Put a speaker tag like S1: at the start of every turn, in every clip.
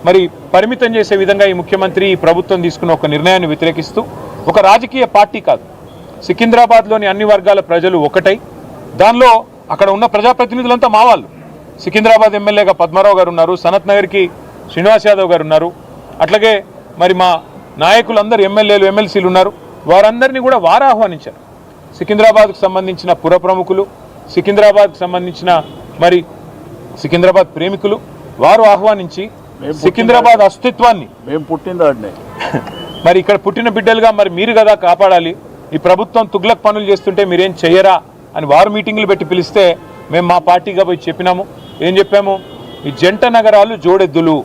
S1: మరి పరిమితం చేసే విధంగా ఈ ముఖ్యమంత్రి ఈ ప్రభుత్వం తీసుకున్న ఒక నిర్ణయాన్ని వ్యతిరేకిస్తూ ఒక రాజకీయ పార్టీ కాదు, సికింద్రాబాద్లోని అన్ని వర్గాల ప్రజలు ఒకటై, దానిలో అక్కడ ఉన్న ప్రజాప్రతినిధులంతా మా వాళ్ళు. సికింద్రాబాద్ ఎమ్మెల్యేగా పద్మారావు గారు ఉన్నారు, సనత్ నగర్కి శ్రీనివాస్ యాదవ్ గారు ఉన్నారు, అట్లాగే మరి మా నాయకులందరూ ఎమ్మెల్యేలు ఎమ్మెల్సీలు ఉన్నారు. వారందరినీ కూడా వారు ఆహ్వానించారు. సికింద్రాబాద్కు సంబంధించిన పుర ప్రముఖులు, సికింద్రాబాద్కు సంబంధించిన మరి సికింద్రాబాద్ ప్రేమికులు వారు ఆహ్వానించి సికింద్రాబాద్ అస్తిత్వాన్ని
S2: మేము పుట్టిందాడినే
S1: మరి ఇక్కడ పుట్టిన బిడ్డలుగా మరి మీరు కదా కాపాడాలి, ఈ ప్రభుత్వం తుగ్లక్ పనులు చేస్తుంటే మీరేం చెయ్యరా అని వారు మీటింగులు పెట్టి పిలిస్తే మేము మా పార్టీగా పోయి చెప్పినాము. ఏం చెప్పాము? ఈ జంట నగరాలు జోడెద్దులు,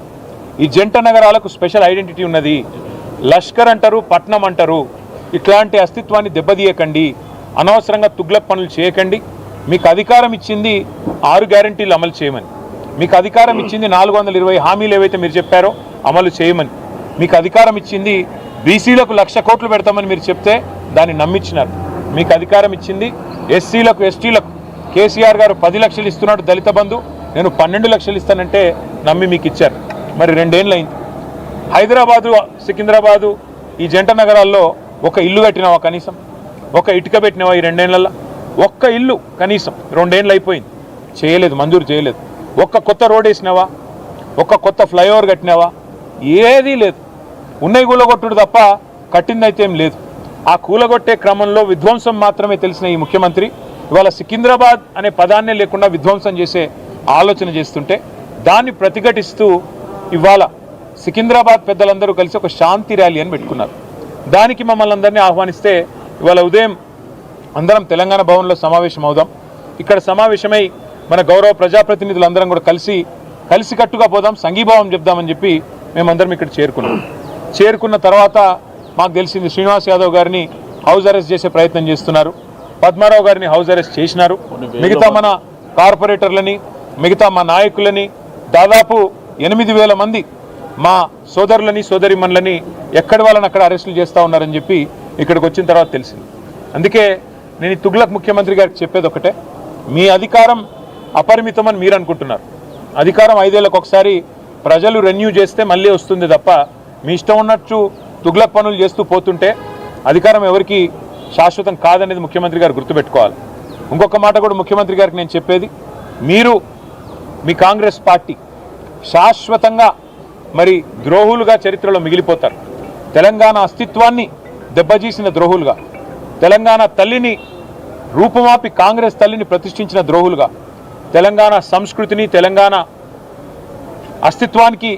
S1: ఈ జంట నగరాలకు స్పెషల్ ఐడెంటిటీ ఉన్నది, లష్కర్ అంటారు, పట్నం అంటారు, ఇట్లాంటి అస్తిత్వాన్ని దెబ్బతీయకండి, అనవసరంగా తుగ్లక్ పనులు చేయకండి. మీకు అధికారం ఇచ్చింది 6 గ్యారంటీలు అమలు చేయమని, మీకు అధికారం ఇచ్చింది 420 హామీలు ఏవైతే మీరు చెప్పారో అమలు చేయమని, మీకు అధికారం ఇచ్చింది బీసీలకు 1,00,000 కోట్లు పెడతామని మీరు చెప్తే దాన్ని నమ్మించినారు. మీకు అధికారం ఇచ్చింది ఎస్సీలకు ఎస్టీలకు కేసీఆర్ గారు 10 లక్షలు ఇస్తున్నాడు దళిత బంధు, నేను 12 లక్షలు ఇస్తానంటే నమ్మి మీకు ఇచ్చారు. మరి 2 ఏళ్ళు అయింది. హైదరాబాదు సికింద్రాబాదు ఈ జంట నగరాల్లో ఒక ఇల్లు కట్టినావా? కనీసం ఒక ఇటుక పెట్టినావా? ఈ 2 ఏళ్లలో ఒక్క ఇల్లు కనీసం 2 ఏళ్ళు అయిపోయింది, చేయలేదు, మంజూరు చేయలేదు. ఒక్క కొత్త రోడ్ వేసినావా? ఒక్క కొత్త ఫ్లైఓవర్ కట్టినావా? ఏదీ లేదు. ఉన్నవి కూలగొట్టుడు తప్ప కట్టిందైతే ఏం లేదు. ఆ కూలగొట్టే క్రమంలో విధ్వంసం మాత్రమే తెలిసిన ఈ ముఖ్యమంత్రి ఇవాళ సికింద్రాబాద్ అనే పదాన్నే లేకుండా విధ్వంసం చేసే ఆలోచన చేస్తుంటే దాన్ని ప్రతిఘటిస్తూ ఇవాళ సికింద్రాబాద్ పెద్దలందరూ కలిసి ఒక శాంతి ర్యాలీ అని పెట్టుకున్నారు. దానికి మమ్మల్ని అందరినీ ఆహ్వానిస్తే ఇవాళ ఉదయం అందరం తెలంగాణ భవన్లో సమావేశం అవుదాం, ఇక్కడ సమావేశమై మన గౌరవ ప్రజాప్రతినిధులందరం కూడా కలిసికట్టుగా పోదాం, సంఘీభావం చెప్దామని చెప్పి మేమందరం ఇక్కడ చేరుకున్న తర్వాత మాకు తెలిసింది శ్రీనివాస్ యాదవ్ గారిని హౌస్ అరెస్ట్ చేసే ప్రయత్నం చేస్తున్నారు, పద్మారావు గారిని హౌస్ అరెస్ట్ చేసినారు, మిగతా మన కార్పొరేటర్లని మిగతా మా నాయకులని దాదాపు 8,000 మంది మా సోదరులని సోదరిమణులని ఎక్కడి వాళ్ళని అక్కడ అరెస్టులు చేస్తూ ఉన్నారని చెప్పి ఇక్కడికి వచ్చిన తర్వాత తెలిసింది. అందుకే నేను తుగ్లక్ ముఖ్యమంత్రి గారికి చెప్పేది ఒకటే, మీ అధికారం అపరిమితమని మీరు అనుకుంటున్నారు. అధికారం 5 ఏళ్ళకు ఒకసారి ప్రజలు రెన్యూ చేస్తే మళ్ళీ వస్తుంది తప్ప మీ ఇష్టం ఉన్నట్టు తుగ్లక్ పనులు చేస్తూ పోతుంటే అధికారం ఎవరికి శాశ్వతం కాదనేది ముఖ్యమంత్రి గారు గుర్తుపెట్టుకోవాలి. ఇంకొక మాట కూడా ముఖ్యమంత్రి గారికి నేను చెప్పేది, మీరు మీ కాంగ్రెస్ పార్టీ శాశ్వతంగా మరి ద్రోహులుగా చరిత్రలో మిగిలిపోతారు. తెలంగాణ అస్తిత్వాన్ని దెబ్బతీసిన ద్రోహులుగా, తెలంగాణ తల్లిని రూపుమాపి కాంగ్రెస్ తల్లిని ప్రతిష్ఠించిన ద్రోహులుగా, తెలంగాణ సంస్కృతిని తెలంగాణ అస్తిత్వానికి